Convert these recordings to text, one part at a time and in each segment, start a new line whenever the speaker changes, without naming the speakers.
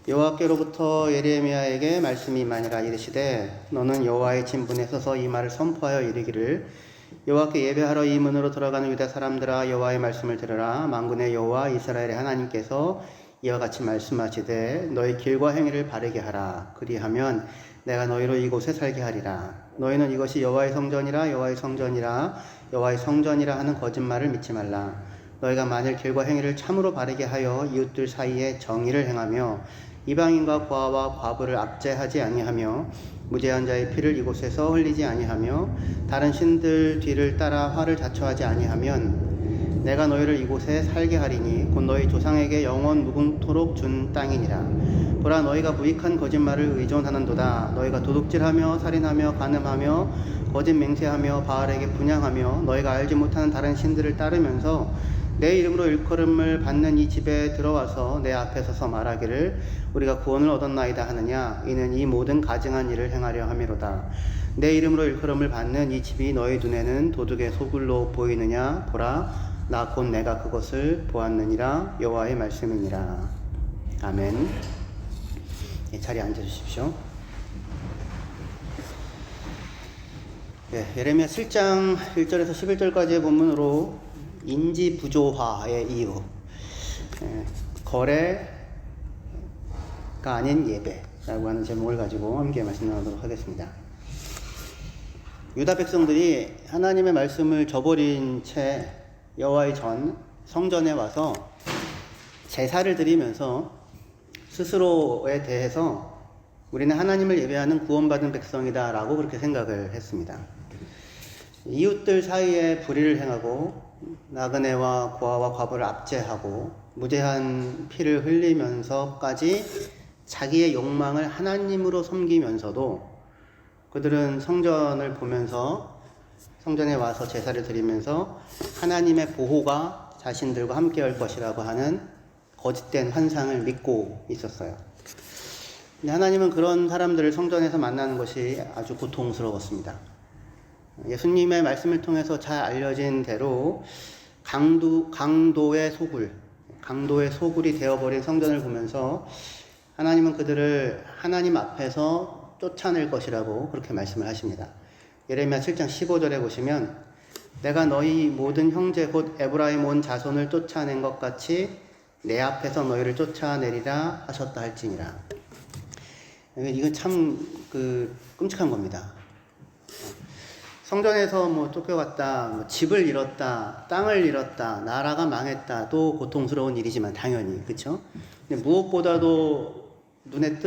여호와께로부터 예레미야에게 말씀이 임하니라. 이르시되 너는 여호와의 진분에 서서 이 말을 선포하여 이르기를 여호와께 예배하러 이 문으로 들어가는 유다 사람들아, 여호와의 말씀을 들으라. 만군의 여호와 이스라엘의 하나님께서 이와 같이 말씀하시되 너희 길과 행위를 바르게 하라. 그리하면 내가 너희로 이곳에 살게 하리라. 너희는 이것이 여호와의 성전이라 여호와의 성전이라 여호와의 성전이라 하는 거짓말을 믿지 말라. 너희가 만일 길과 행위를 참으로 바르게 하여 이웃들 사이에 정의를 행하며 이방인과 고아와 과부를 압제하지 아니하며 무죄한 자의 피를 이곳에서 흘리지 아니하며 다른 신들 뒤를 따라 화를 자초하지 아니하면 내가 너희를 이곳에 살게 하리니 곧 너희 조상에게 영원 무궁토록 준 땅이니라. 보라, 너희가 무익한 거짓말을 의존하는도다. 너희가 도둑질하며 살인하며 간음하며 거짓 맹세하며 바알에게 분향하며 너희가 알지 못하는 다른 신들을 따르면서 내 이름으로 일컬음을 받는 이 집에 들어와서 내 앞에 서서 말하기를 우리가 구원을 얻었나이다 하느냐. 이는 이 모든 가증한 일을 행하려 함이로다. 내 이름으로 일컬음을 받는 이 집이 너희 눈에는 도둑의 소굴로 보이느냐. 보라, 나 곧 내가 그것을 보았느니라. 여호와의 말씀이니라. 아멘. 자리에 앉아주십시오. 예레미야 7장 1절에서 11절까지의 본문으로 인지 부조화의 이유, 거래가 아닌 예배라고 하는 제목을 가지고 함께 말씀 나누도록 하겠습니다. 유다 백성들이 하나님의 말씀을 저버린 채 여호와의 성전에 와서 제사를 드리면서 스스로에 대해서 우리는 하나님을 예배하는 구원받은 백성이다 라고 그렇게 생각을 했습니다. 이웃들 사이에 불의를 행하고 나그네와 고아와 과부를 압제하고 무죄한 피를 흘리면서까지 자기의 욕망을 하나님으로 섬기면서도 그들은 성전을 보면서 성전에 와서 제사를 드리면서 하나님의 보호가 자신들과 함께 할 것이라고 하는 거짓된 환상을 믿고 있었어요. 근데 하나님은 그런 사람들을 성전에서 만나는 것이 아주 고통스러웠습니다. 예수님의 말씀을 통해서 잘 알려진 대로 강도의 소굴이 되어버린 성전을 보면서 하나님은 그들을 하나님 앞에서 쫓아낼 것이라고 그렇게 말씀을 하십니다. 예레미야 7장 15절에 보시면 내가 너희 모든 형제 곧 에브라임 온 자손을 쫓아낸 것 같이 내 앞에서 너희를 쫓아내리라 하셨다 할지니라. 이건 참 끔찍한 겁니다. 성전에서 쫓겨갔다, 집을 잃었다, 땅을 잃었다, 나라가 망했다, 또 고통스러운 일이지만 당연히, 그쵸? 근데 무엇보다도 눈에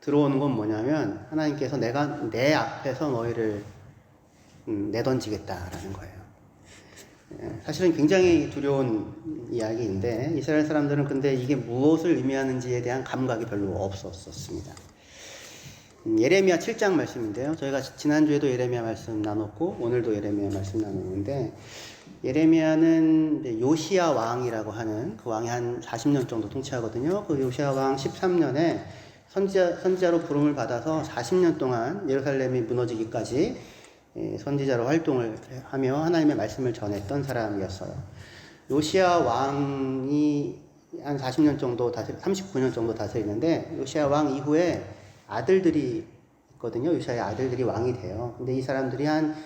들어오는 건 뭐냐면 하나님께서 내가 내 앞에서 너희를 내던지겠다라는 거예요. 사실은 굉장히 두려운 이야기인데 이스라엘 사람들은 근데 이게 무엇을 의미하는지에 대한 감각이 별로 없었습니다. 예레미야 7장 말씀인데요. 저희가 지난주에도 예레미야 말씀 나눴고 오늘도 예레미야 말씀 나누는데 예레미야는 요시야 왕이라고 하는 그 왕이 한 40년 정도 통치하거든요. 그 요시야 왕 13년에 선지자로 부름을 받아서 40년 동안 예루살렘이 무너지기까지 선지자로 활동을 하며 하나님의 말씀을 전했던 사람이었어요. 요시야 왕이 한 40년 정도 39년 정도 다스리는데 요시야 왕 이후에 아들들이 있거든요. 요시야의 아들들이 왕이 돼요. 근데 이 사람들이 한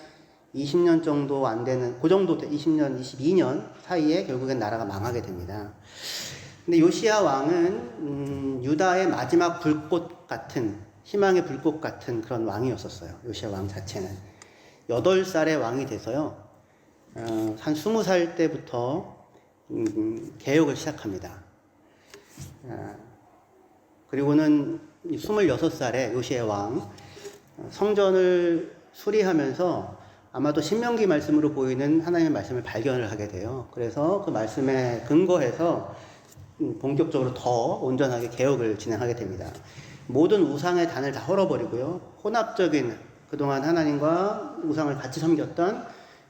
20년 정도 안 되는, 그 정도, 20년, 22년 사이에 결국엔 나라가 망하게 됩니다. 근데 요시야 왕은 유다의 마지막 불꽃 같은, 희망의 불꽃 같은 그런 왕이었었어요. 요시야 왕 자체는. 8살의 왕이 돼서요. 한 20살 때부터 개혁을 시작합니다. 그리고는 26살에 요시야 왕 성전을 수리하면서 아마도 신명기 말씀으로 보이는 하나님의 말씀을 발견을 하게 돼요. 그래서 그 말씀에 근거해서 본격적으로 더 온전하게 개혁을 진행하게 됩니다. 모든 우상의 단을 다 헐어버리고요. 혼합적인 그동안 하나님과 우상을 같이 섬겼던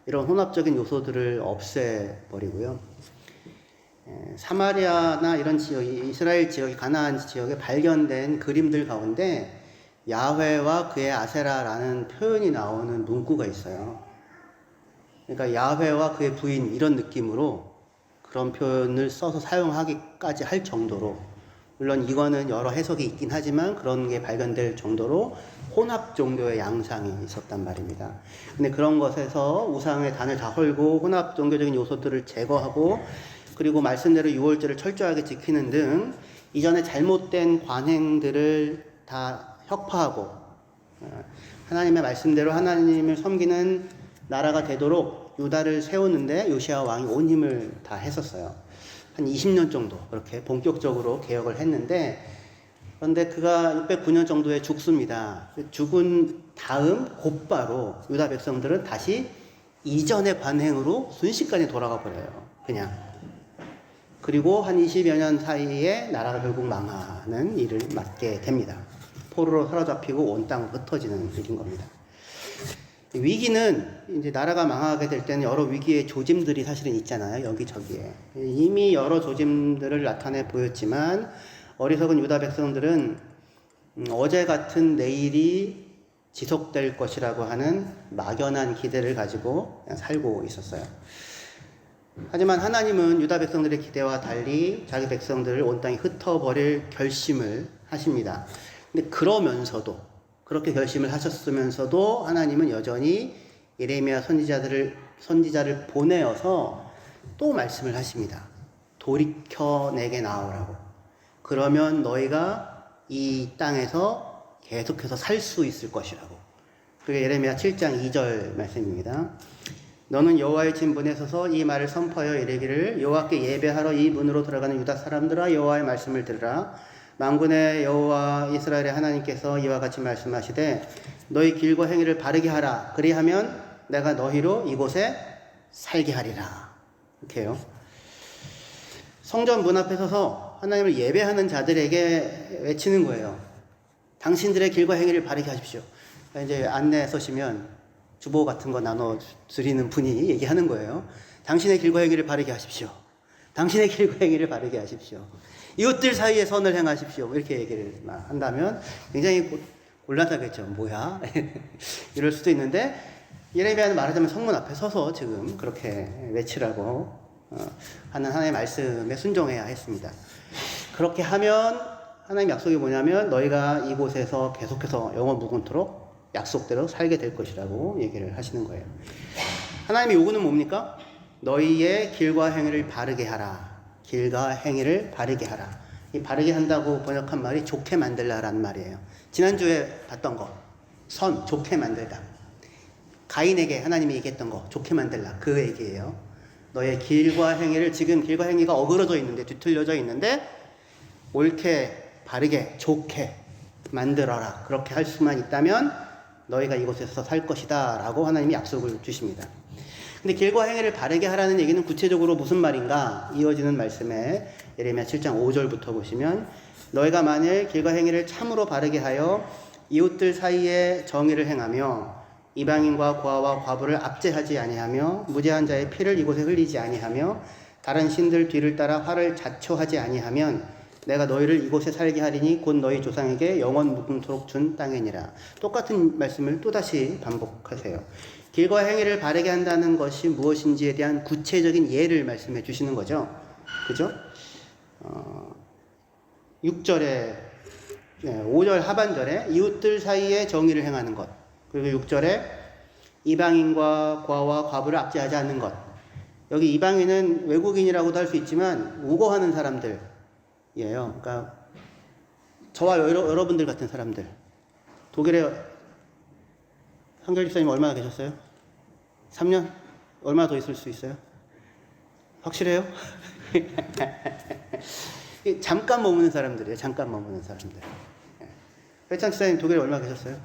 이런 혼합적인 요소들을 없애버리고요. 사마리아나 이런 지역, 이스라엘 지역이 가나안 지역에 발견된 그림들 가운데 야훼와 그의 아세라라는 표현이 나오는 문구가 있어요. 그러니까 야훼와 그의 부인 이런 느낌으로 그런 표현을 써서 사용하기까지 할 정도로 물론 이거는 여러 해석이 있긴 하지만 그런 게 발견될 정도로 혼합 종교의 양상이 있었단 말입니다. 근데 그런 것에서 우상의 단을 다 헐고 혼합 종교적인 요소들을 제거하고 그리고 말씀대로 유월절을 철저하게 지키는 등 이전에 잘못된 관행들을 다 혁파하고 하나님의 말씀대로 하나님을 섬기는 나라가 되도록 유다를 세우는데 요시야 왕이 온 힘을 다 했었어요. 한 20년 정도 그렇게 본격적으로 개혁을 했는데 그런데 그가 609년 정도에 죽습니다. 죽은 다음 곧바로 유다 백성들은 다시 이전의 관행으로 순식간에 돌아가 버려요. 그냥. 그리고 한 20여 년 사이에 나라가 결국 망하는 일을 맞게 됩니다. 포로로 사로잡히고 온 땅으로 흩어지는 일인 겁니다. 위기는 이제 나라가 망하게 될 때는 여러 위기의 조짐들이 사실은 있잖아요. 여기저기에. 이미 여러 조짐들을 나타내 보였지만 어리석은 유다 백성들은 어제 같은 내일이 지속될 것이라고 하는 막연한 기대를 가지고 그냥 살고 있었어요. 하지만 하나님은 유다 백성들의 기대와 달리 자기 백성들을 온 땅에 흩어버릴 결심을 하십니다. 근데 그러면서도 그렇게 결심을 하셨으면서도 하나님은 여전히 예레미야 선지자를 보내어서 또 말씀을 하십니다. 돌이켜 내게 나오라고. 그러면 너희가 이 땅에서 계속해서 살 수 있을 것이라고. 그게 예레미야 7장 2절 말씀입니다. 너는 여호와의 진문에 서서 이 말을 선포하여 이르기를 여호와께 예배하러 이 문으로 들어가는 유다 사람들아 여호와의 말씀을 들으라. 만군의 여호와 이스라엘의 하나님께서 이와 같이 말씀하시되 너희 길과 행위를 바르게 하라. 그리하면 내가 너희로 이곳에 살게 하리라. 이렇게 해요. 성전 문 앞에 서서 하나님을 예배하는 자들에게 외치는 거예요. 당신들의 길과 행위를 바르게 하십시오. 이제 안내 서시면 주보 같은 거 나눠 드리는 분이 얘기하는 거예요. 당신의 길과 행위를 바르게 하십시오. 당신의 길과 행위를 바르게 하십시오. 이웃들 사이에 선을 행하십시오. 이렇게 얘기를 한다면 굉장히 곤란하겠죠. 뭐야? 이럴 수도 있는데 예레미야는 말하자면 성문 앞에 서서 지금 그렇게 외치라고 하는 하나님의 말씀에 순종해야 했습니다. 그렇게 하면 하나님 약속이 뭐냐면 너희가 이곳에서 계속해서 영원 무궁토록 약속대로 살게 될 것이라고 얘기를 하시는 거예요. 하나님의 요구는 뭡니까? 너희의 길과 행위를 바르게 하라. 길과 행위를 바르게 하라. 이 바르게 한다고 번역한 말이 좋게 만들라라는 말이에요. 지난주에 봤던 거, 선, 좋게 만들다. 가인에게 하나님이 얘기했던 거, 좋게 만들라. 그 얘기예요. 너의 길과 행위를 지금 길과 행위가 어그러져 있는데, 뒤틀려져 있는데 옳게, 바르게, 좋게 만들어라. 그렇게 할 수만 있다면 너희가 이곳에서 살 것이다 라고 하나님이 약속을 주십니다. 근데 길과 행위를 바르게 하라는 얘기는 구체적으로 무슨 말인가? 이어지는 말씀에 예레미야 7장 5절부터 보시면 너희가 만일 길과 행위를 참으로 바르게 하여 이웃들 사이에 정의를 행하며 이방인과 고아와 과부를 압제하지 아니하며 무죄한 자의 피를 이곳에 흘리지 아니하며 다른 신들 뒤를 따라 화를 자초하지 아니하면 내가 너희를 이곳에 살게 하리니 곧 너희 조상에게 영원 무궁토록 준 땅이니라. 똑같은 말씀을 또다시 반복하세요. 길과 행위를 바르게 한다는 것이 무엇인지에 대한 구체적인 예를 말씀해 주시는 거죠. 그죠? 6절에 5절 하반절에 이웃들 사이에 정의를 행하는 것. 그리고 6절에 이방인과 고아와 과부를 압제하지 않는 것. 여기 이방인은 외국인이라고도 할 수 있지만 우거하는 사람들이에요. 그러니까 저와 여러분들 같은 사람들. 독일에 한결 집사님 얼마나 계셨어요? 3년? 얼마나 더 있을 수 있어요? 확실해요? 잠깐 머무는 사람들이에요. 잠깐 머무는 사람들. 회찬 집사님 독일에 얼마나 계셨어요?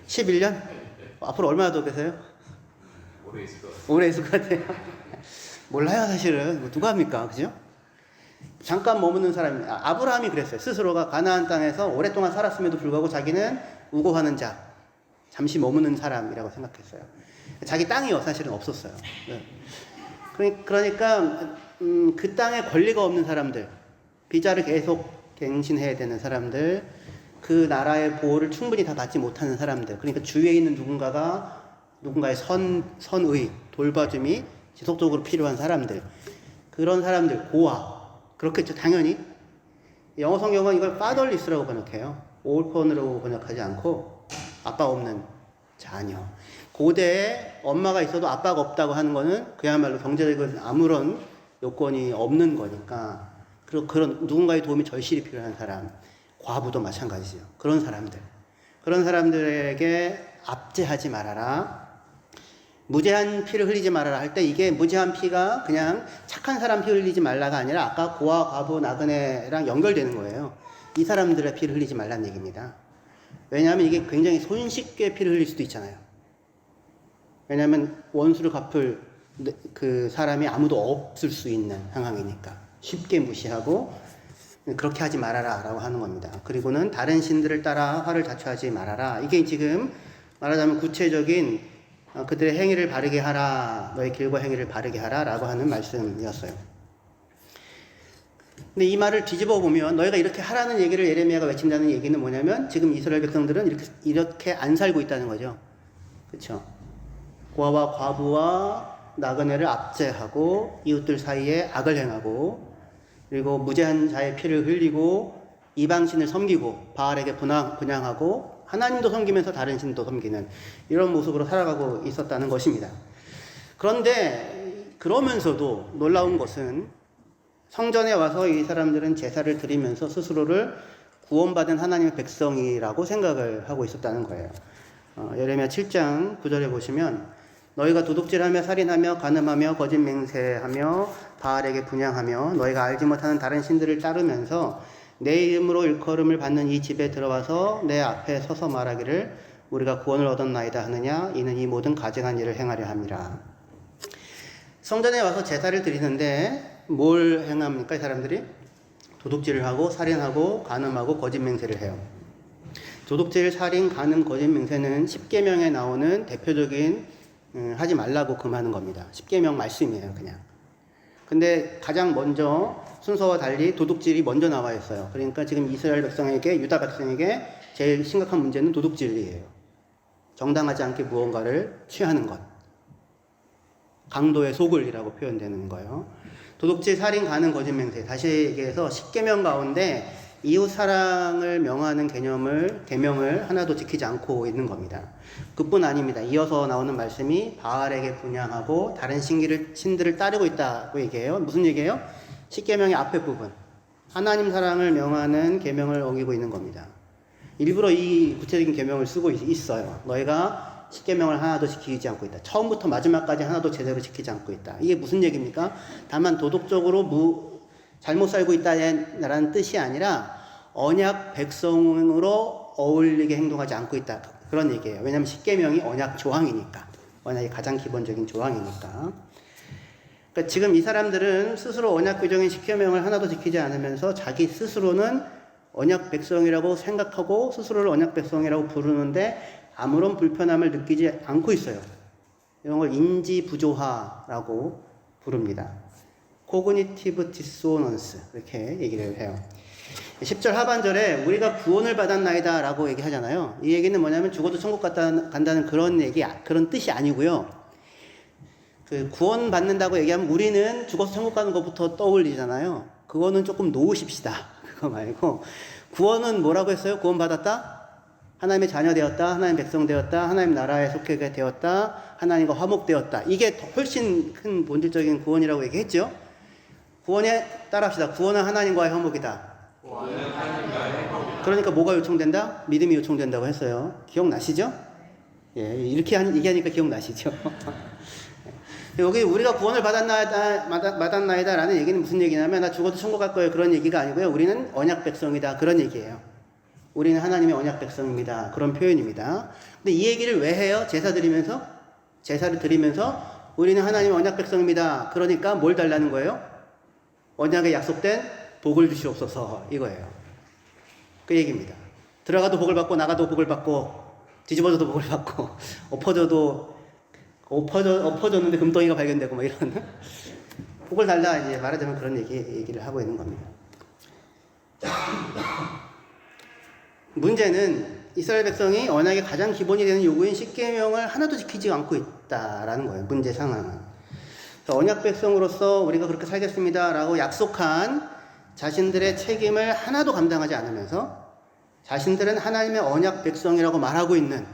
11년? 앞으로 얼마나 더 계세요?
오래 있을 것 같아요.
오래 있을 것 같아요. 몰라요, 사실은. 누가 합니까? 그죠? 잠깐 머무는 사람이, 아브라함이 그랬어요. 스스로가 가나안 땅에서 오랫동안 살았음에도 불구하고 자기는 우고하는 자, 잠시 머무는 사람이라고 생각했어요. 자기 땅이 사실은 없었어요. 그러니까 그 땅에 권리가 없는 사람들, 비자를 계속 갱신해야 되는 사람들, 그 나라의 보호를 충분히 다 받지 못하는 사람들, 그러니까 주위에 있는 누군가의 선의, 돌봐줌이 지속적으로 필요한 사람들, 그런 사람들, 고아, 그렇겠죠, 당연히. 영어 성경은 이걸 fatherless라고 번역해요. orphan으로 번역하지 않고 아빠 없는 자녀. 고대에 엄마가 있어도 아빠가 없다고 하는 거는 그야말로 경제적인 아무런 요건이 없는 거니까 그런 누군가의 도움이 절실히 필요한 사람, 과부도 마찬가지죠. 그런 사람들에게 압제하지 말아라. 무제한 피를 흘리지 말아라 할 때 이게 무제한 피가 그냥 착한 사람 피 흘리지 말라가 아니라 아까 고아, 과부, 나그네랑 연결되는 거예요. 이 사람들의 피를 흘리지 말라는 얘기입니다. 왜냐하면 이게 굉장히 손쉽게 피를 흘릴 수도 있잖아요. 왜냐하면 원수를 갚을 그 사람이 아무도 없을 수 있는 상황이니까 쉽게 무시하고 그렇게 하지 말아라 라고 하는 겁니다. 그리고는 다른 신들을 따라 화를 자초하지 말아라. 이게 지금 말하자면 구체적인 그들의 행위를 바르게 하라, 너의 길과 행위를 바르게 하라 라고 하는 말씀이었어요. 근데 이 말을 뒤집어 보면 너희가 이렇게 하라는 얘기를 예레미야가 외친다는 얘기는 뭐냐면 지금 이스라엘 백성들은 이렇게 안 살고 있다는 거죠. 그렇죠? 고아와 과부와 나그네를 압제하고 이웃들 사이에 악을 행하고 그리고 무제한 자의 피를 흘리고 이방신을 섬기고 바알에게 분향하고 하나님도 섬기면서 다른 신도 섬기는 이런 모습으로 살아가고 있었다는 것입니다. 그런데 그러면서도 놀라운 것은 성전에 와서 이 사람들은 제사를 드리면서 스스로를 구원받은 하나님의 백성이라고 생각을 하고 있었다는 거예요. 예레미야 7장 9절에 보시면 너희가 도둑질하며 살인하며 간음하며 거짓 맹세하며 바알에게 분향하며 너희가 알지 못하는 다른 신들을 따르면서 내 이름으로 일컬음을 받는 이 집에 들어와서 내 앞에 서서 말하기를 우리가 구원을 얻었나이다 하느냐 이는 이 모든 가증한 일을 행하려 함이라. 성전에 와서 제사를 드리는데 뭘 행합니까? 이 사람들이 도둑질을 하고 살인하고 간음하고 거짓 맹세를 해요. 도둑질, 살인, 간음, 거짓 맹세는 십계명에 나오는 대표적인 하지 말라고 금하는 겁니다. 십계명 말씀이에요, 그냥. 근데 가장 먼저 순서와 달리 도둑질이 먼저 나와 있어요. 그러니까 지금 이스라엘 백성에게, 유다 백성에게 제일 심각한 문제는 도둑질이에요. 정당하지 않게 무언가를 취하는 것. 강도의 소굴이라고 표현되는 거예요. 도둑질, 살인, 간음, 거짓 맹세. 다시 얘기해서 십계명 가운데 이웃 사랑을 명하는 계명을 하나도 지키지 않고 있는 겁니다. 그뿐 아닙니다. 이어서 나오는 말씀이 바알에게 분향하고 다른 신들을 따르고 있다고 얘기해요. 무슨 얘기예요? 십계명의 앞에 부분. 하나님 사랑을 명하는 계명을 어기고 있는 겁니다. 일부러 이 구체적인 계명을 쓰고 있어요. 너희가 십계명을 하나도 지키지 않고 있다. 처음부터 마지막까지 하나도 제대로 지키지 않고 있다. 이게 무슨 얘기입니까? 다만 도덕적으로 잘못 살고 있다라는 뜻이 아니라 언약 백성으로 어울리게 행동하지 않고 있다. 그런 얘기예요. 왜냐하면 십계명이 언약 조항이니까. 언약의 가장 기본적인 조항이니까. 그러니까 지금 이 사람들은 스스로 언약 규정인 십계명을 하나도 지키지 않으면서 자기 스스로는 언약 백성이라고 생각하고 스스로를 언약 백성이라고 부르는데 아무런 불편함을 느끼지 않고 있어요. 이런 걸 인지 부조화라고 부릅니다. 코그니티브 디소넌스 이렇게 얘기를 해요. 10절 하반절에 우리가 구원을 받았나이다 라고 얘기하잖아요. 이 얘기는 뭐냐면 죽어도 천국 간다는 그런 뜻이 아니고요. 그 구원 받는다고 얘기하면 우리는 죽어서 천국 가는 것부터 떠올리잖아요. 그거는 조금 놓으십시다. 그거 말고 구원은 뭐라고 했어요? 구원 받았다? 하나님의 자녀 되었다, 하나님 백성 되었다, 하나님 나라에 속하게 되었다, 하나님과 화목되었다. 이게 훨씬 큰 본질적인 구원이라고 얘기했죠. 구원에 따라합시다. 구원은 하나님과의 화목이다. 그러니까 뭐가 요청된다? 믿음이 요청된다고 했어요. 기억나시죠? 예, 이렇게 얘기하니까 기억나시죠? 여기 우리가 구원을 받았나이다 라는 얘기는 무슨 얘기냐면 나 죽어도 천국 갈 거예요 그런 얘기가 아니고요. 우리는 언약 백성이다 그런 얘기예요. 우리는 하나님의 언약 백성입니다. 그런 표현입니다. 근데 이 얘기를 왜 해요? 제사를 드리면서 우리는 하나님의 언약 백성입니다. 그러니까 뭘 달라는 거예요? 언약에 약속된 복을 주시옵소서 이거예요. 그 얘기입니다. 들어가도 복을 받고 나가도 복을 받고 뒤집어져도 복을 받고 엎어졌는데 금덩이가 발견되고 뭐 이런 복을 달라 이제 말하자면 그런 얘기를 하고 있는 겁니다. 문제는 이스라엘 백성이 언약의 가장 기본이 되는 요구인 십계명을 하나도 지키지 않고 있다라는 거예요. 문제 상황은. 언약 백성으로서 우리가 그렇게 살겠습니다라고 약속한 자신들의 책임을 하나도 감당하지 않으면서 자신들은 하나님의 언약 백성이라고 말하고 있는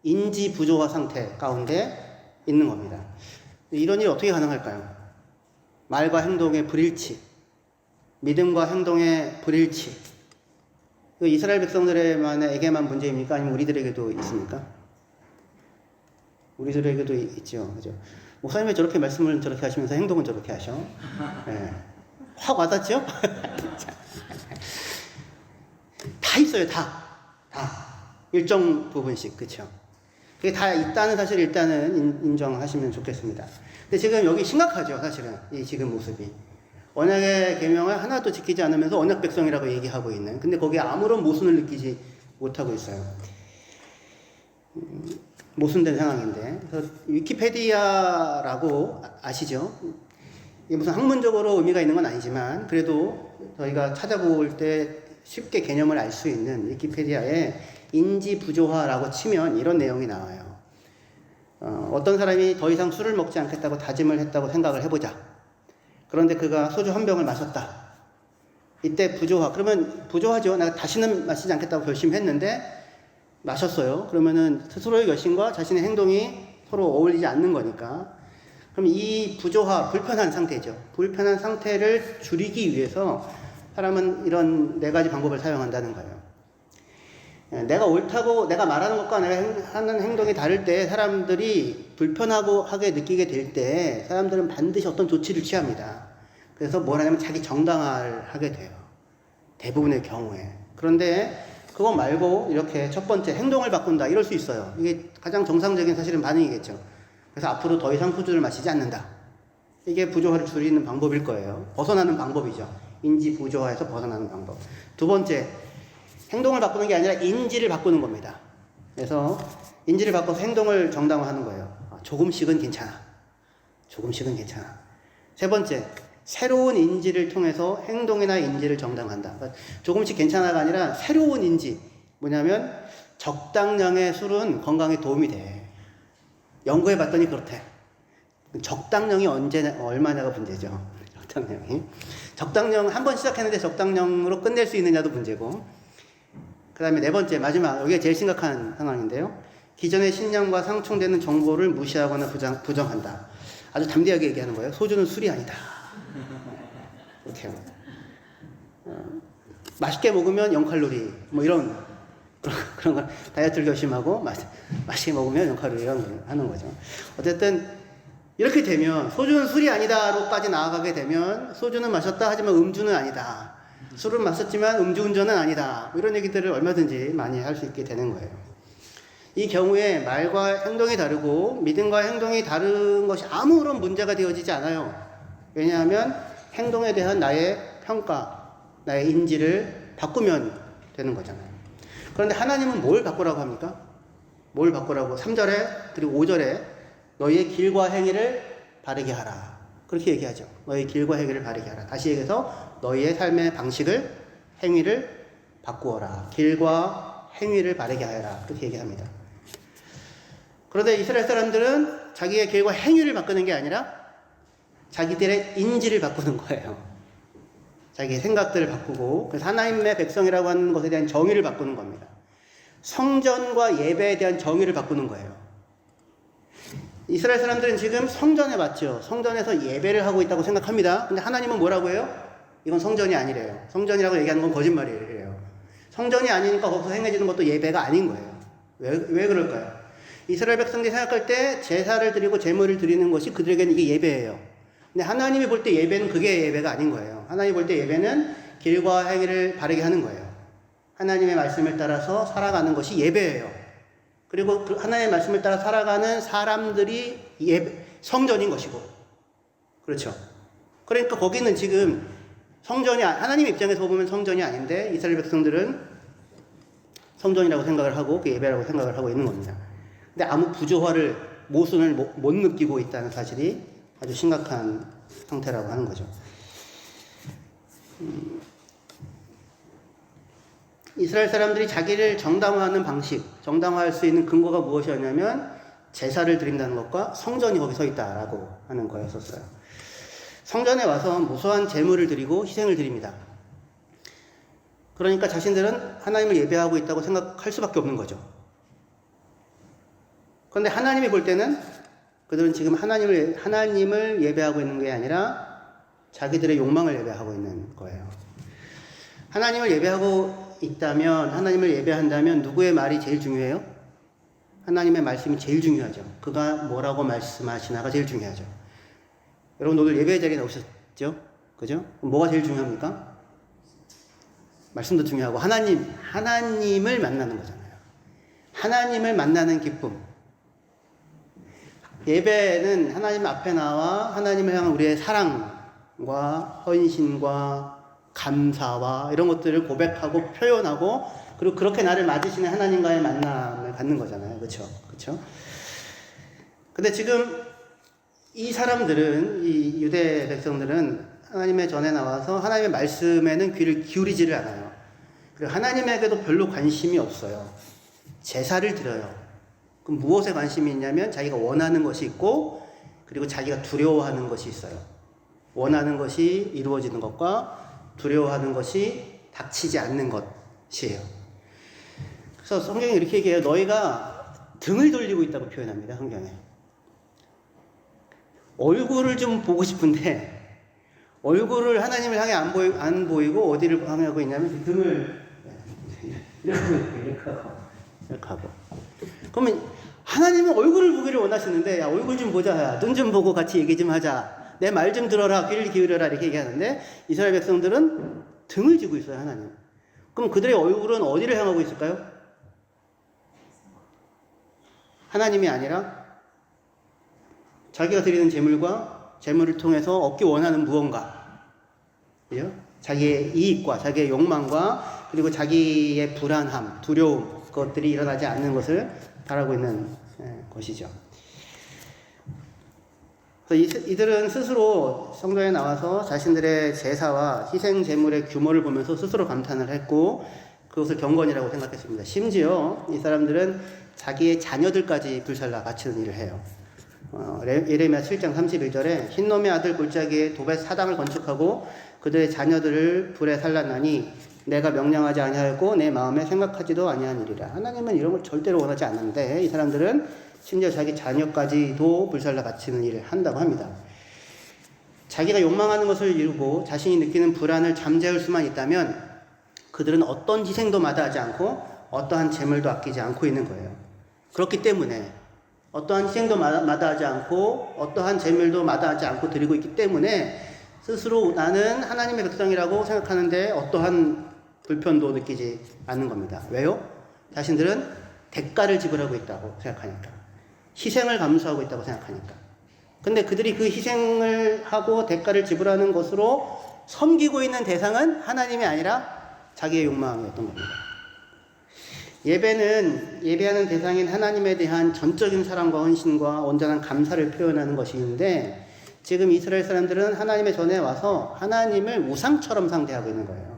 인지 부조화 상태 가운데 있는 겁니다. 이런 일이 어떻게 가능할까요? 말과 행동의 불일치, 믿음과 행동의 불일치. 이스라엘 백성들에게만 문제입니까? 아니면 우리들에게도 있습니까? 우리들에게도 있죠. 그죠? 목사님이 저렇게 말씀을 저렇게 하시면서 행동은 저렇게 하셔. 네. 확 와닿죠? 다 있어요, 다. 일정 부분씩, 그쵸? 그게 다 있다는 사실 일단은 인정하시면 좋겠습니다. 근데 지금 여기 심각하죠, 사실은. 이 지금 모습이. 언약의 계명을 하나도 지키지 않으면서 언약 백성이라고 얘기하고 있는. 근데 거기에 아무런 모순을 느끼지 못하고 있어요. 모순된 상황인데. 그래서 위키페디아라고 아시죠? 이게 무슨 학문적으로 의미가 있는 건 아니지만 그래도 저희가 찾아볼 때 쉽게 개념을 알 수 있는 위키페디아에 인지 부조화라고 치면 이런 내용이 나와요. 어떤 사람이 더 이상 술을 먹지 않겠다고 다짐을 했다고 생각을 해보자. 그런데 그가 소주 한 병을 마셨다. 이때 부조화. 그러면 부조화죠. 내가 다시는 마시지 않겠다고 결심했는데 마셨어요. 그러면은 스스로의 결심과 자신의 행동이 서로 어울리지 않는 거니까. 그럼 이 부조화, 불편한 상태죠. 불편한 상태를 줄이기 위해서 사람은 이런 4가지 방법을 사용한다는 거예요. 내가 옳다고 내가 말하는 것과 내가 하는 행동이 다를 때 사람들이 불편하고 하게 느끼게 될 때 사람들은 반드시 어떤 조치를 취합니다. 그래서 뭘 하냐면 자기 정당화를 하게 돼요. 대부분의 경우에. 그런데 그거 말고 이렇게 첫 번째 행동을 바꾼다 이럴 수 있어요. 이게 가장 정상적인 사실은 반응이겠죠. 그래서 앞으로 더 이상 소주를 마시지 않는다. 이게 부조화를 줄이는 방법일 거예요. 벗어나는 방법이죠. 인지 부조화에서 벗어나는 방법. 두 번째, 행동을 바꾸는 게 아니라 인지를 바꾸는 겁니다. 그래서 인지를 바꿔서 행동을 정당화하는 거예요. 조금씩은 괜찮아. 조금씩은 괜찮아. 세 번째, 새로운 인지를 통해서 행동이나 인지를 정당한다. 그러니까 조금씩 괜찮아가 아니라 새로운 인지. 뭐냐면 적당량의 술은 건강에 도움이 돼. 연구해 봤더니 그렇대. 적당량이 얼마냐가 문제죠. 적당량이. 적당량 한 번 시작했는데 적당량으로 끝낼 수 있느냐도 문제고. 그 다음에 네 번째, 마지막. 여기가 제일 심각한 상황인데요. 기존의 신념과 상충되는 정보를 무시하거나 부정한다. 아주 담대하게 얘기하는 거예요. 소주는 술이 아니다. 이렇게요. 맛있게 먹으면 0칼로리. 뭐 이런, 그런 걸 다이어트를 결심하고 맛있게 먹으면 0칼로리 이런 걸 하는 거죠. 어쨌든 이렇게 되면 소주는 술이 아니다로까지 나아가게 되면 소주는 마셨다 하지만 음주는 아니다. 술은 마셨지만 음주운전은 아니다. 이런 얘기들을 얼마든지 많이 할 수 있게 되는 거예요. 이 경우에 말과 행동이 다르고 믿음과 행동이 다른 것이 아무런 문제가 되어지지 않아요. 왜냐하면 행동에 대한 나의 평가, 나의 인지를 바꾸면 되는 거잖아요. 그런데 하나님은 뭘 바꾸라고 합니까? 뭘 바꾸라고? 3절에 그리고 5절에 너희의 길과 행위를 바르게 하라. 그렇게 얘기하죠. 너희의 길과 행위를 바르게 하라. 다시 얘기해서 너희의 삶의 방식을, 행위를 바꾸어라. 길과 행위를 바르게 하여라. 그렇게 얘기합니다. 그런데 이스라엘 사람들은 자기의 길과 행위를 바꾸는 게 아니라 자기들의 인지를 바꾸는 거예요. 자기의 생각들을 바꾸고, 그래서 하나님의 백성이라고 하는 것에 대한 정의를 바꾸는 겁니다. 성전과 예배에 대한 정의를 바꾸는 거예요. 이스라엘 사람들은 지금 성전에 맞죠. 성전에서 예배를 하고 있다고 생각합니다. 근데 하나님은 뭐라고 해요? 이건 성전이 아니래요. 성전이라고 얘기하는 건 거짓말이래요. 성전이 아니니까 거기서 행해지는 것도 예배가 아닌 거예요. 왜 그럴까요? 이스라엘 백성들이 생각할 때 제사를 드리고 제물을 드리는 것이 그들에게는 이게 예배예요. 근데 하나님이 볼 때 예배는 그게 예배가 아닌 거예요. 하나님이 볼 때 예배는 길과 행위를 바르게 하는 거예요. 하나님의 말씀을 따라서 살아가는 것이 예배예요. 그리고 그 하나님의 말씀을 따라 살아가는 사람들이 성전인 것이고. 그렇죠. 그러니까 거기는 지금 성전이, 하나님 입장에서 보면 성전이 아닌데 이스라엘 백성들은 성전이라고 생각을 하고 그 예배라고 생각을 하고 있는 겁니다. 근데 아무 부조화를, 모순을 못 느끼고 있다는 사실이 아주 심각한 상태라고 하는 거죠. 이스라엘 사람들이 자기를 정당화하는 방식, 정당화할 수 있는 근거가 무엇이었냐면 제사를 드린다는 것과 성전이 거기 서 있다라고 하는 거였었어요. 성전에 와서 무수한 제물을 드리고 희생을 드립니다. 그러니까 자신들은 하나님을 예배하고 있다고 생각할 수밖에 없는 거죠. 그런데 하나님이 볼 때는 그들은 지금 하나님을 예배하고 있는 게 아니라 자기들의 욕망을 예배하고 있는 거예요. 하나님을 예배하고 있다면, 하나님을 예배한다면 누구의 말이 제일 중요해요? 하나님의 말씀이 제일 중요하죠. 그가 뭐라고 말씀하시나가 제일 중요하죠. 여러분 오늘 예배 자리에 나오셨죠? 그죠? 그럼 뭐가 제일 중요합니까? 말씀도 중요하고 하나님을 만나는 거잖아요. 하나님을 만나는 기쁨. 예배는 하나님 앞에 나와 하나님을 향한 우리의 사랑과 헌신과 감사와 이런 것들을 고백하고 표현하고, 그리고 그렇게 나를 맞으시는 하나님과의 만남을 갖는 거잖아요. 그렇죠? 그렇죠? 근데 지금 이 사람들은, 이 유대 백성들은 하나님의 전에 나와서 하나님의 말씀에는 귀를 기울이지를 않아요. 그리고 하나님에게도 별로 관심이 없어요. 제사를 드려요. 그럼 무엇에 관심이 있냐면 자기가 원하는 것이 있고, 그리고 자기가 두려워하는 것이 있어요. 원하는 것이 이루어지는 것과 두려워하는 것이 닥치지 않는 것이에요. 그래서 성경이 이렇게 얘기해요. 너희가 등을 돌리고 있다고 표현합니다. 성경에. 얼굴을 좀 보고 싶은데 얼굴을 하나님을 향해 안 보이고 어디를 향하고 있냐면 등을 이렇게 하고. 그러면 하나님은 얼굴을 보기를 원하시는데, 야, 얼굴 좀 보자, 야, 눈 좀 보고 같이 얘기 좀 하자, 내 말 좀 들어라, 귀를 기울여라, 이렇게 얘기하는데 이스라엘 백성들은 등을 지고 있어요. 하나님. 그럼 그들의 얼굴은 어디를 향하고 있을까요? 하나님이 아니라 자기가 드리는 제물과 제물을 통해서 얻기 원하는 무언가, 그죠? 자기의 이익과 자기의 욕망과 그리고 자기의 불안함, 두려움, 그것들이 일어나지 않는 것을 바라고 있는 것이죠. 그래서 이들은 스스로 성전에 나와서 자신들의 제사와 희생 제물의 규모를 보면서 스스로 감탄을 했고 그것을 경건이라고 생각했습니다. 심지어 이 사람들은 자기의 자녀들까지 불살라 바치는 일을 해요. 예레미야 7장 31절에 흰놈의 아들 골짜기에 도벳 사당을 건축하고 그들의 자녀들을 불에 살랐나니 내가 명령하지 아니하였고 내 마음에 생각하지도 아니한 일이라. 하나님은 이런 걸 절대로 원하지 않는데 이 사람들은 심지어 자기 자녀까지도 불살라 바치는 일을 한다고 합니다. 자기가 욕망하는 것을 이루고 자신이 느끼는 불안을 잠재울 수만 있다면 그들은 어떤 희생도 마다하지 않고 어떠한 재물도 아끼지 않고 있는 거예요. 그렇기 때문에 어떠한 희생도 마다하지 않고 어떠한 재물도 마다하지 않고 드리고 있기 때문에 스스로 나는 하나님의 백성이라고 생각하는데 어떠한 불편도 느끼지 않는 겁니다. 왜요? 자신들은 대가를 지불하고 있다고 생각하니까. 희생을 감수하고 있다고 생각하니까. 근데 그들이 그 희생을 하고 대가를 지불하는 것으로 섬기고 있는 대상은 하나님이 아니라 자기의 욕망이었던 겁니다. 예배하는 대상인 하나님에 대한 전적인 사랑과 헌신과 온전한 감사를 표현하는 것인데 지금 이스라엘 사람들은 하나님의 전에 와서 하나님을 우상처럼 상대하고 있는 거예요.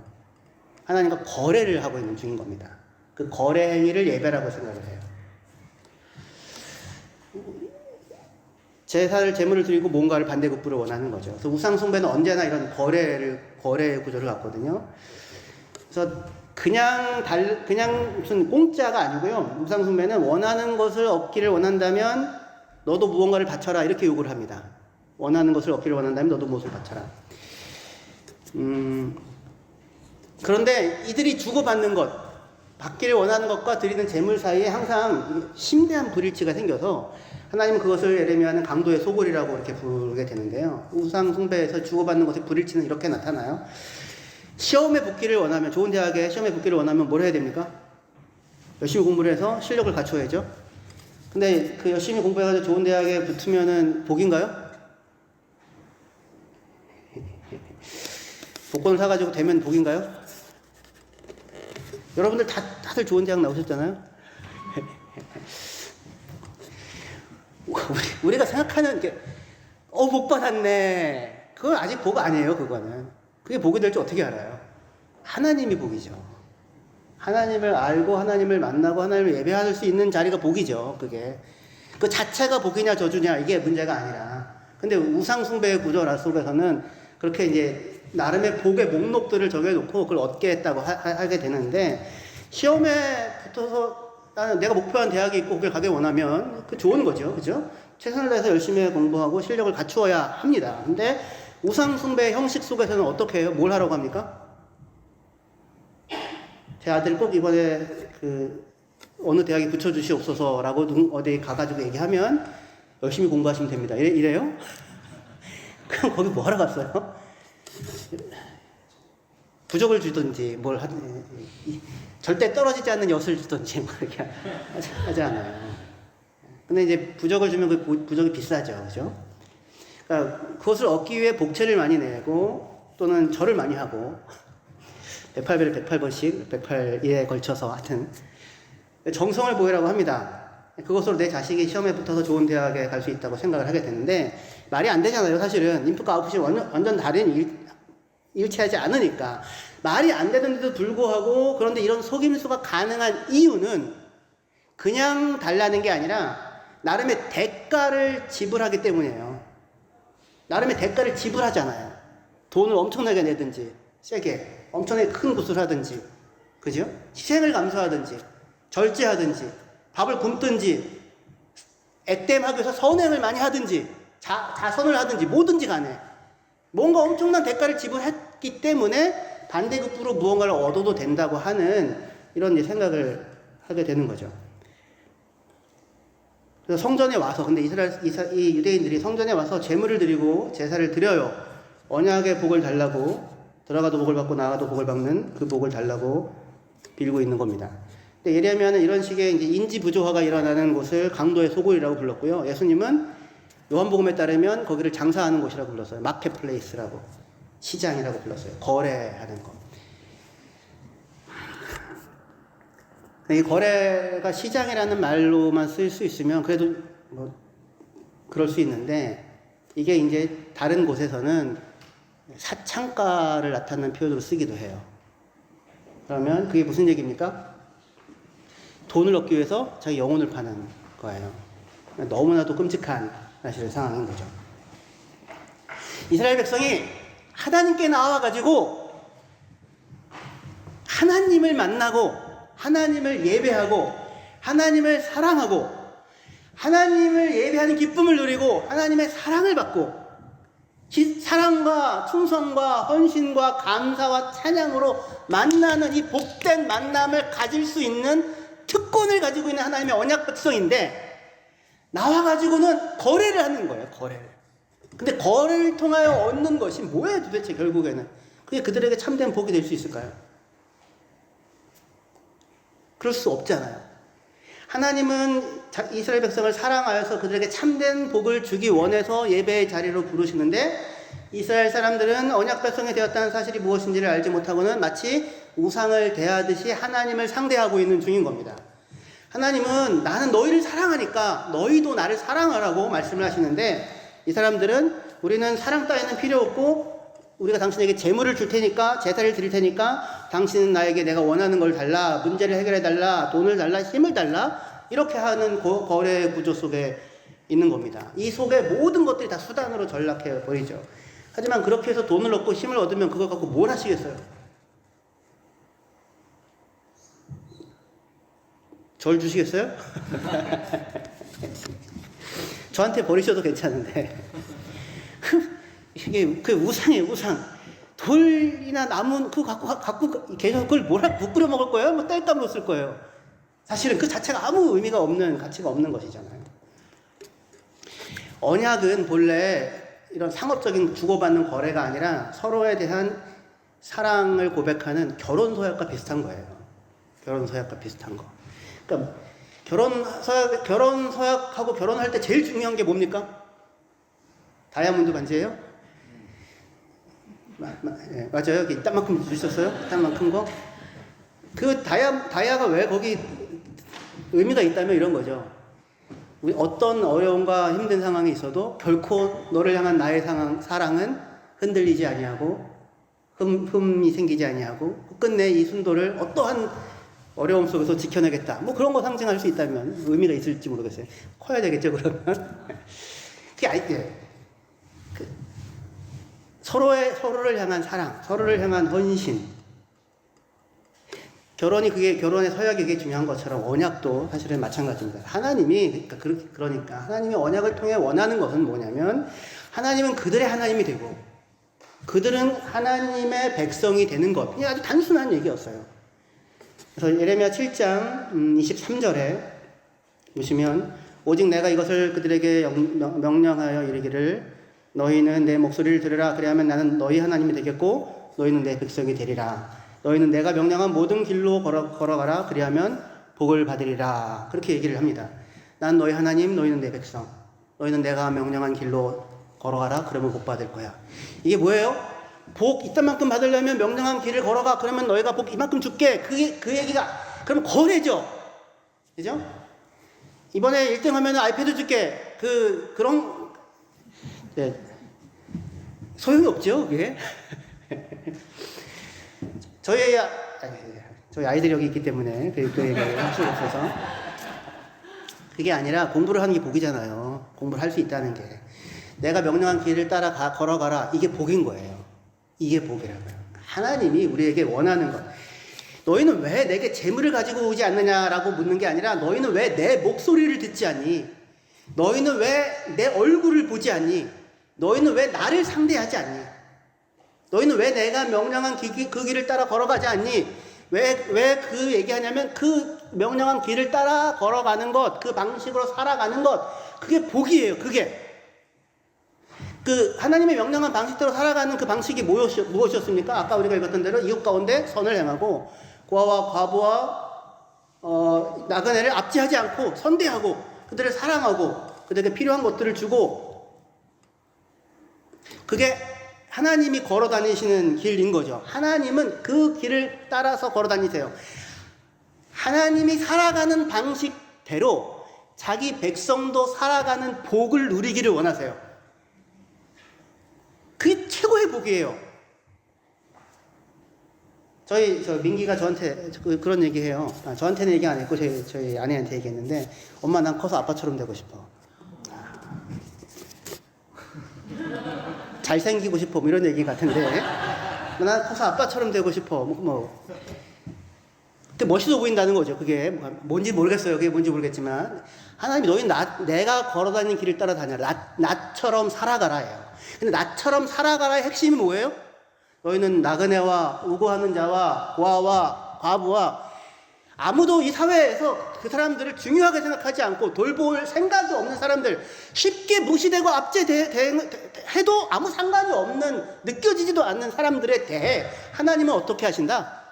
하나님과 거래를 하고 있는 중인 겁니다. 그 거래 행위를 예배라고 생각을 해요. 제사를 제물을 드리고 뭔가를 반대급부를 원하는 거죠. 그래서 우상 숭배는 언제나 이런 거래 구조를 갖거든요. 그래서 그냥 무슨 공짜가 아니고요. 우상 숭배는 원하는 것을 얻기를 원한다면 너도 무언가를 바쳐라 이렇게 요구를 합니다. 원하는 것을 얻기를 원한다면 너도 무엇을 바쳐라. 그런데 이들이 주고받는 것, 받기를 원하는 것과 드리는 재물 사이에 항상 심대한 불일치가 생겨서 하나님은 그것을 예레미야는 강도의 소굴이라고 이렇게 부르게 되는데요. 우상 숭배에서 주고받는 것의 불일치는 이렇게 나타나요. 시험에 붙기를 원하면, 좋은 대학에 시험에 붙기를 원하면 뭘 해야 됩니까? 열심히 공부를 해서 실력을 갖춰야죠. 근데 그 열심히 공부해가지고 좋은 대학에 붙으면은 복인가요? 복권을 사가지고 되면 복인가요? 여러분들 다들 좋은 대학 나오셨잖아요? 우리가 생각하는 게, 복 받았네. 그건 아직 복 아니에요, 그거는. 그게 복이 될지 어떻게 알아요? 하나님이 복이죠. 하나님을 알고, 하나님을 만나고, 하나님을 예배할 수 있는 자리가 복이죠, 그게. 그 자체가 복이냐, 저주냐, 이게 문제가 아니라, 근데 우상숭배의 구조 속에서는 그렇게 이제 나름의 복의 목록들을 정해놓고 그걸 얻게 했다고 하게 되는데, 시험에 붙어서 나는 내가 목표한 대학에 있고 거길 가길 원하면 그 좋은 거죠. 그죠? 최선을 다해서 열심히 공부하고 실력을 갖추어야 합니다. 근데 우상숭배 형식 속에서는 어떻게 해요? 뭘 하라고 합니까? 제 아들 꼭 이번에 어느 대학에 붙여주시옵소서라고 어디 가가지고 얘기하면 열심히 공부하시면 됩니다. 이래요? 그럼 거기 뭐 하러 갔어요? 부적을 주든지 뭘 하든지, 절대 떨어지지 않는 엿을 주든지 뭐 이렇게 하지 않아요. 근데 이제 부적을 주면 그 부적이 비싸죠. 그죠? 그러니까 그것을 얻기 위해 복채를 많이 내고 또는 절을 많이 하고 108배를 108번씩 108일에 걸쳐서 하여튼 정성을 보이라고 합니다. 그것으로 내 자식이 시험에 붙어서 좋은 대학에 갈 수 있다고 생각을 하게 되는데 말이 안 되잖아요. 사실은 인풋과 아웃풋이 완전 다른 일치하지 않으니까 말이 안 되는데도 불구하고, 그런데 이런 속임수가 가능한 이유는 그냥 달라는 게 아니라 나름의 대가를 지불하기 때문이에요. 나름의 대가를 지불하잖아요. 돈을 엄청나게 내든지 세게 엄청나게 큰 구슬 하든지, 그죠? 희생을 감수하든지 절제하든지 밥을 굶든지 액땜하기 위해서 선행을 많이 하든지 자선을 하든지 뭐든지 간에 뭔가 엄청난 대가를 지불했기 때문에 반대급부로 무언가를 얻어도 된다고 하는 이런 생각을 하게 되는 거죠. 그래서 성전에 와서, 근데 이 유대인들이 성전에 와서 제물을 드리고 제사를 드려요. 언약의 복을 달라고, 들어가도 복을 받고 나가도 복을 받는 그 복을 달라고 빌고 있는 겁니다. 근데 예레미야는 이런 식의 이제 인지 부조화가 일어나는 곳을 강도의 소굴이라고 불렀고요. 예수님은 요한복음에 따르면 거기를 장사하는 곳이라고 불렀어요. 마켓플레이스라고, 시장이라고 불렀어요. 거래하는 거. 이 거래가 시장이라는 말로만 쓸 수 있으면 그래도 뭐 그럴 수 있는데, 이게 이제 다른 곳에서는 사창가를 나타내는 표현으로 쓰기도 해요. 그러면 그게 무슨 얘기입니까? 돈을 얻기 위해서 자기 영혼을 파는 거예요. 너무나도 끔찍한 사실은 상황인 거죠. 이스라엘 백성이 하나님께 나와가지고 하나님을 만나고 하나님을 예배하고 하나님을 사랑하고 하나님을 예배하는 기쁨을 누리고 하나님의 사랑을 받고 사랑과 충성과 헌신과 감사와 찬양으로 만나는 이 복된 만남을 가질 수 있는 특권을 가지고 있는 하나님의 언약 백성인데, 나와가지고는 거래를 하는 거예요. 거래를. 근데 거래를 통하여 얻는 것이 뭐예요 도대체 결국에는? 그게 그들에게 참된 복이 될 수 있을까요? 그럴 수 없잖아요. 하나님은 이스라엘 백성을 사랑하여서 그들에게 참된 복을 주기 원해서 예배의 자리로 부르시는데, 이스라엘 사람들은 언약 백성이 되었다는 사실이 무엇인지를 알지 못하고는 마치 우상을 대하듯이 하나님을 상대하고 있는 중인 겁니다. 하나님은 나는 너희를 사랑하니까 너희도 나를 사랑하라고 말씀을 하시는데, 이 사람들은 우리는 사랑 따위는 필요 없고 우리가 당신에게 재물을 줄 테니까, 제사를 드릴 테니까 당신은 나에게 내가 원하는 걸 달라, 문제를 해결해 달라, 돈을 달라, 힘을 달라, 이렇게 하는 거래 구조 속에 있는 겁니다. 이 속에 모든 것들이 다 수단으로 전락해 버리죠. 하지만 그렇게 해서 돈을 얻고 힘을 얻으면 그걸 갖고 뭘 하시겠어요? 절 주시겠어요? 저한테 버리셔도 괜찮은데 이게 그 우상이에요. 우상. 돌이나 나무 그거 갖고 계속 그걸 국 끓여 먹을 거예요? 뭐 땔감으로 쓸 거예요. 사실은 그 자체가 아무 의미가 없는, 가치가 없는 것이잖아요. 언약은 본래 이런 상업적인 주고받는 거래가 아니라 서로에 대한 사랑을 고백하는 결혼 서약과 비슷한 거예요. 결혼 서약과 비슷한 거. 그러니까 결혼 서약하고 결혼할 때 제일 중요한 게 뭡니까? 다이아몬드 반지예요? 네, 맞아요. 여기 이딴만큼 주셨어요? 이딴만큼 거? 그 다이아가 왜 거기 의미가 있다면 이런 거죠. 우리 어떤 어려움과 힘든 상황이 있어도 결코 너를 향한 나의 사랑은 흔들리지 아니하고 흠이 생기지 아니하고 끝내 이 순도를 어떠한 어려움 속에서 지켜내겠다. 뭐 그런 거 상징할 수 있다면 의미가 있을지 모르겠어요. 커야 되겠죠, 그러면. 그게 서로를 향한 사랑, 서로를 향한 헌신. 결혼의 서약이 그게 중요한 것처럼 언약도 사실은 마찬가지입니다. 하나님이, 그러니까 하나님이 언약을 통해 원하는 것은 뭐냐면, 하나님은 그들의 하나님이 되고, 그들은 하나님의 백성이 되는 것. 이게 아주 단순한 얘기였어요. 그래서 예레미야 7장 23절에 보시면, 오직 내가 이것을 그들에게 명령하여 이르기를, 너희는 내 목소리를 들으라. 그리하면 나는 너희 하나님이 되겠고, 너희는 내 백성이 되리라. 너희는 내가 명령한 모든 길로 걸어가라. 그리하면 복을 받으리라. 그렇게 얘기를 합니다. 난 너희 하나님, 너희는 내 백성. 너희는 내가 명령한 길로 걸어가라. 그러면 복 받을 거야. 이게 뭐예요? 복 이딴만큼 받으려면 명령한 길을 걸어가. 그러면 너희가 복 이만큼 줄게. 그 얘기가 그럼 거래죠. 그죠? 이번에 1등 하면 아이패드 줄게. 그런 네. 소용이 없죠, 그게. 저희 아이들이 여기 있기 때문에 그 얘기를 할 수가 없어서. 그게 아니라 공부를 하는 게 복이잖아요. 공부를 할 수 있다는 게. 내가 명령한 길을 따라 걸어가라. 이게 복인 거예요. 이게 복이라고요. 하나님이 우리에게 원하는 것. 너희는 왜 내게 재물을 가지고 오지 않느냐라고 묻는 게 아니라, 너희는 왜 내 목소리를 듣지 않니? 너희는 왜 내 얼굴을 보지 않니? 너희는 왜 나를 상대하지 않니? 너희는 왜 내가 명령한 그 길을 따라 걸어가지 않니? 왜 그 얘기하냐면, 그 명령한 길을 따라 걸어가는 것, 그 방식으로 살아가는 것, 그게 복이에요. 그게. 하나님의 명령한 방식대로 살아가는 그 방식이 무엇이었습니까? 아까 우리가 읽었던 대로 이웃 가운데 선을 행하고, 고아와 과부와 나그네를 압제하지 않고 선대하고, 그들을 사랑하고, 그들에게 필요한 것들을 주고, 그게 하나님이 걸어 다니시는 길인 거죠. 하나님은 그 길을 따라서 걸어 다니세요. 하나님이 살아가는 방식대로 자기 백성도 살아가는 복을 누리기를 원하세요. 그게 최고의 복이에요. 저 민기가 저한테 그런 얘기해요. 저한테는 얘기 안 했고 저희 아내한테 얘기했는데, 엄마 난 커서 아빠처럼 되고 싶어. 잘생기고 싶어. 뭐 이런 얘기 같은데, 난 커서 아빠처럼 되고 싶어. 근데 멋있어 보인다는 거죠. 그게 뭔지 모르겠어요. 그게 뭔지 모르겠지만, 하나님이 너희 내가 걸어다니는 길을 따라 다녀라. 나처럼 살아가라예요. 근데 나처럼 살아가라의 핵심이 뭐예요? 너희는 나그네와 우고하는 자와 고아와 과부와, 아무도 이 사회에서 그 사람들을 중요하게 생각하지 않고 돌볼 생각이 없는 사람들, 쉽게 무시되고 압제해도 아무 상관이 없는, 느껴지지도 않는 사람들에 대해 하나님은 어떻게 하신다?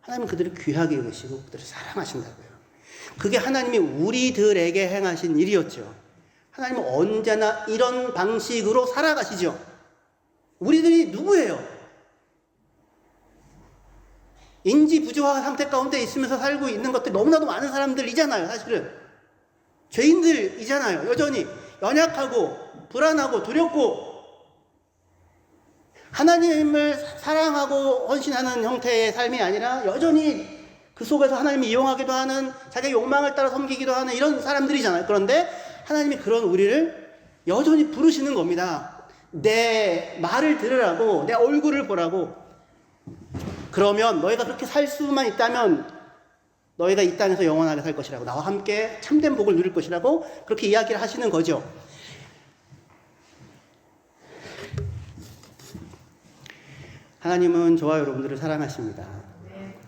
하나님은 그들을 귀하게 여기시고 그들을 사랑하신다고요. 그게 하나님이 우리들에게 행하신 일이었죠. 하나님은 언제나 이런 방식으로 살아가시죠. 우리들이 누구예요? 인지 부조화 상태 가운데 있으면서 살고 있는 것들이 너무나도 많은 사람들이잖아요. 사실은 죄인들이잖아요. 여전히 연약하고 불안하고 두렵고, 하나님을 사랑하고 헌신하는 형태의 삶이 아니라 여전히 그 속에서 하나님을 이용하기도 하는, 자기의 욕망을 따라 섬기기도 하는 이런 사람들이잖아요. 그런데 하나님이 그런 우리를 여전히 부르시는 겁니다. 내 말을 들으라고, 내 얼굴을 보라고. 그러면 너희가 그렇게 살 수만 있다면 너희가 이 땅에서 영원하게 살 것이라고, 나와 함께 참된 복을 누릴 것이라고 그렇게 이야기를 하시는 거죠. 하나님은 저와 여러분들을 사랑하십니다.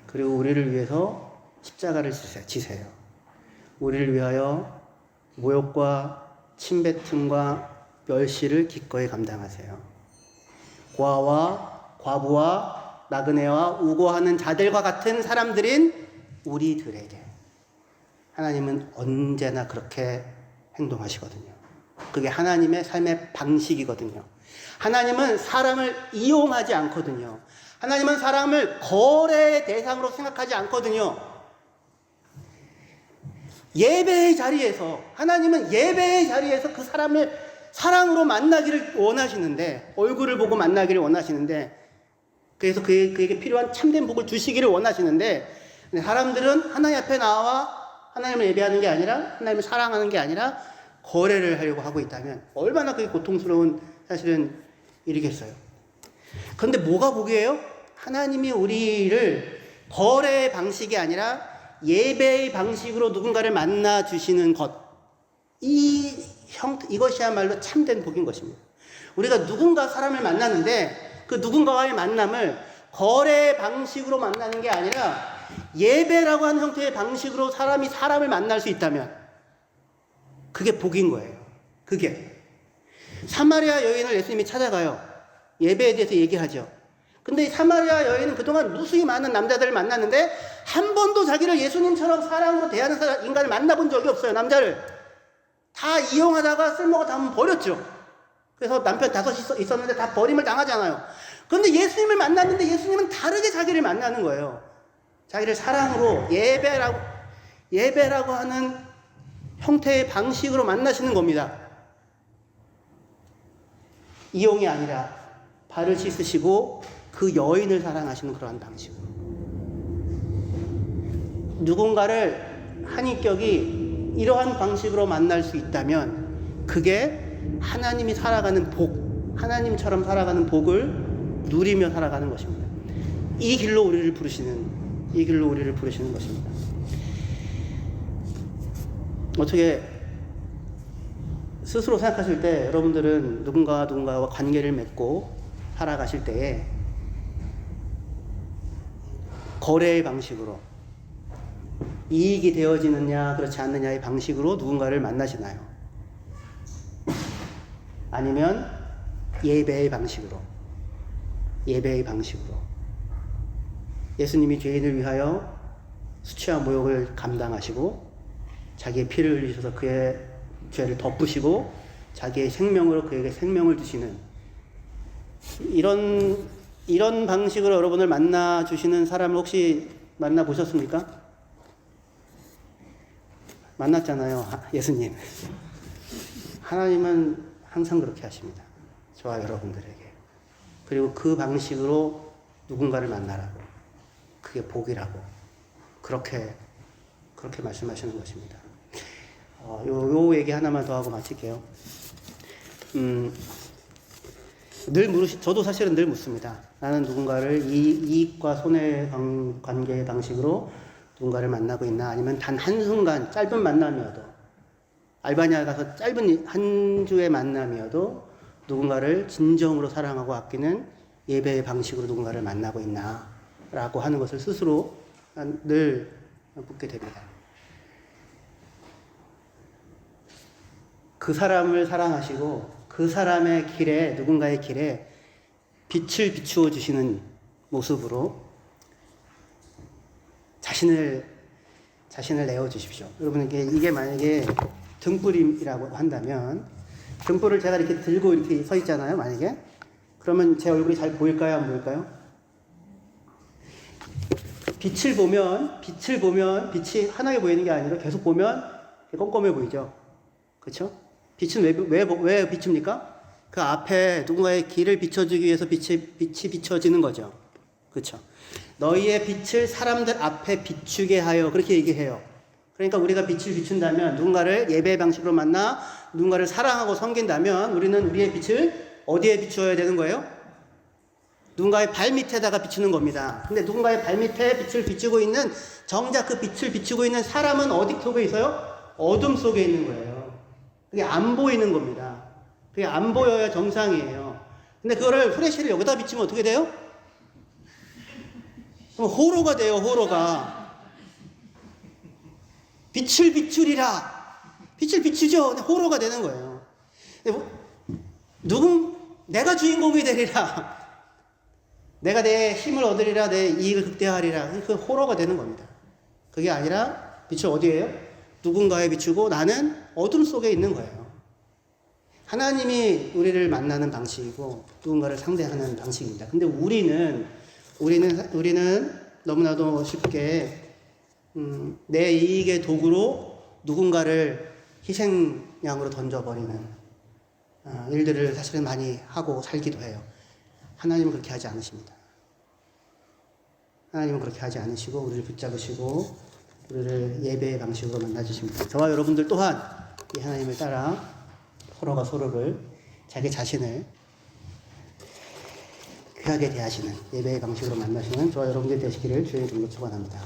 그리고 우리를 위해서 십자가를 지세요. 우리를 위하여 모욕과 침뱉음과 멸시를 기꺼이 감당하세요. 고아와 과부와 나그네와 우고하는 자들과 같은 사람들인 우리들에게 하나님은 언제나 그렇게 행동하시거든요. 그게 하나님의 삶의 방식이거든요. 하나님은 사람을 이용하지 않거든요. 하나님은 사람을 거래의 대상으로 생각하지 않거든요. 예배의 자리에서, 하나님은 예배의 자리에서 그 사람을 사랑으로 만나기를 원하시는데, 얼굴을 보고 만나기를 원하시는데, 그래서 그에게 필요한 참된 복을 주시기를 원하시는데, 사람들은 하나님 앞에 나와 하나님을 예배하는 게 아니라, 하나님을 사랑하는 게 아니라 거래를 하려고 하고 있다면 얼마나 그게 고통스러운 사실은 일이겠어요. 그런데 뭐가 복이에요? 하나님이 우리를 거래의 방식이 아니라 예배의 방식으로 누군가를 만나 주시는 것. 이것이야말로 참된 복인 것입니다. 우리가 누군가 사람을 만나는데 그 누군가와의 만남을 거래 방식으로 만나는 게 아니라 예배라고 하는 형태의 방식으로 사람이 사람을 만날 수 있다면 그게 복인 거예요. 그게. 사마리아 여인을 예수님이 찾아가요. 예배에 대해서 얘기하죠. 근데 이 사마리아 여인은 그동안 무수히 많은 남자들을 만났는데 한 번도 자기를 예수님처럼 사랑으로 대하는 인간을 만나본 적이 없어요. 남자를. 다 이용하다가 쓸모가 다 버렸죠. 그래서 남편 5이 있었는데 다 버림을 당하잖아요. 그런데 예수님을 만났는데 예수님은 다르게 자기를 만나는 거예요. 자기를 사랑으로 예배라고 하는 형태의 방식으로 만나시는 겁니다. 이용이 아니라 발을 씻으시고 그 여인을 사랑하시는 그러한 방식으로. 누군가를 한 인격이 이러한 방식으로 만날 수 있다면 그게 하나님이 살아가는 복, 하나님처럼 살아가는 복을 누리며 살아가는 것입니다. 이 길로 우리를 부르시는 것입니다. 어떻게 스스로 생각하실 때 여러분들은 누군가와 관계를 맺고 살아가실 때에 거래의 방식으로 이익이 되어지느냐 그렇지 않느냐의 방식으로 누군가를 만나시나요? 아니면 예배의 방식으로 예수님이 죄인을 위하여 수치와 모욕을 감당하시고 자기의 피를 흘리셔서 그의 죄를 덮으시고 자기의 생명으로 그에게 생명을 주시는 이런 방식으로 여러분을 만나 주시는 사람을 혹시 만나 보셨습니까? 만났잖아요. 예수님. 하나님은 항상 그렇게 하십니다. 저와 여러분들에게. 그리고 그 방식으로 누군가를 만나라고. 그게 복이라고. 그렇게 말씀하시는 것입니다. 요 얘기 하나만 더 하고 마칠게요. 저도 사실은 늘 묻습니다. 나는 누군가를 이익과 손해 관계의 방식으로 누군가를 만나고 있나? 아니면 단 한순간 짧은 만남이어도 알바니아 가서 짧은 한 주의 만남이어도 누군가를 진정으로 사랑하고 아끼는 예배의 방식으로 누군가를 만나고 있나? 라고 하는 것을 스스로 늘 묻게 됩니다. 그 사람을 사랑하시고 그 사람의 길에, 누군가의 길에 빛을 비추어 주시는 모습으로 자신을 내어 주십시오. 여러분에게 이게 만약에 등불이라고 한다면, 등불을 제가 이렇게 들고 이렇게 서 있잖아요, 만약에. 그러면 제 얼굴이 잘 보일까요, 안 보일까요? 빛을 보면 빛이 환하게 보이는 게 아니라 계속 보면 껌껌해 보이죠. 그렇죠? 빛은 왜 비춥니까? 그 앞에 누군가의 길을 비춰주기 위해서 빛이 비춰지는 거죠. 그렇죠? 너희의 빛을 사람들 앞에 비추게 하여, 그렇게 얘기해요. 그러니까 우리가 빛을 비춘다면, 누군가를 예배의 방식으로 만나 누군가를 사랑하고 섬긴다면 우리는 우리의 빛을 어디에 비추어야 되는 거예요? 누군가의 발 밑에다가 비추는 겁니다. 근데 누군가의 발 밑에 빛을 비추고 있는, 정작 그 빛을 비추고 있는 사람은 어디 속에 있어요? 어둠 속에 있는 거예요. 그게 안 보이는 겁니다. 그게 안 보여야 정상이에요. 근데 그거를 후레쉬를 여기다 비추면 어떻게 돼요? 그럼 호로가 돼요, 호로가. 빛을 비추리라. 빛을 비추죠. 근데 호로가 되는 거예요. 내가 주인공이 되리라. 내가 내 힘을 얻으리라, 내 이익을 극대화하리라. 그 호러가 되는 겁니다. 그게 아니라 빛을 어디에요? 누군가에 비추고 나는 어둠 속에 있는 거예요. 하나님이 우리를 만나는 방식이고 누군가를 상대하는 방식입니다. 근데 우리는 너무나도 쉽게 내 이익의 도구로 누군가를 희생양으로 던져버리는 일들을 사실은 많이 하고 살기도 해요. 하나님은 그렇게 하지 않으십니다. 하나님은 그렇게 하지 않으시고 우리를 붙잡으시고 우리를 예배의 방식으로 만나주십니다. 저와 여러분들 또한 이 하나님을 따라 서로가 서로를, 자기 자신을 귀하게 대하시는 예배의 방식으로 만나시는 저와 여러분들 되시기를 주의 이름으로 축원합니다.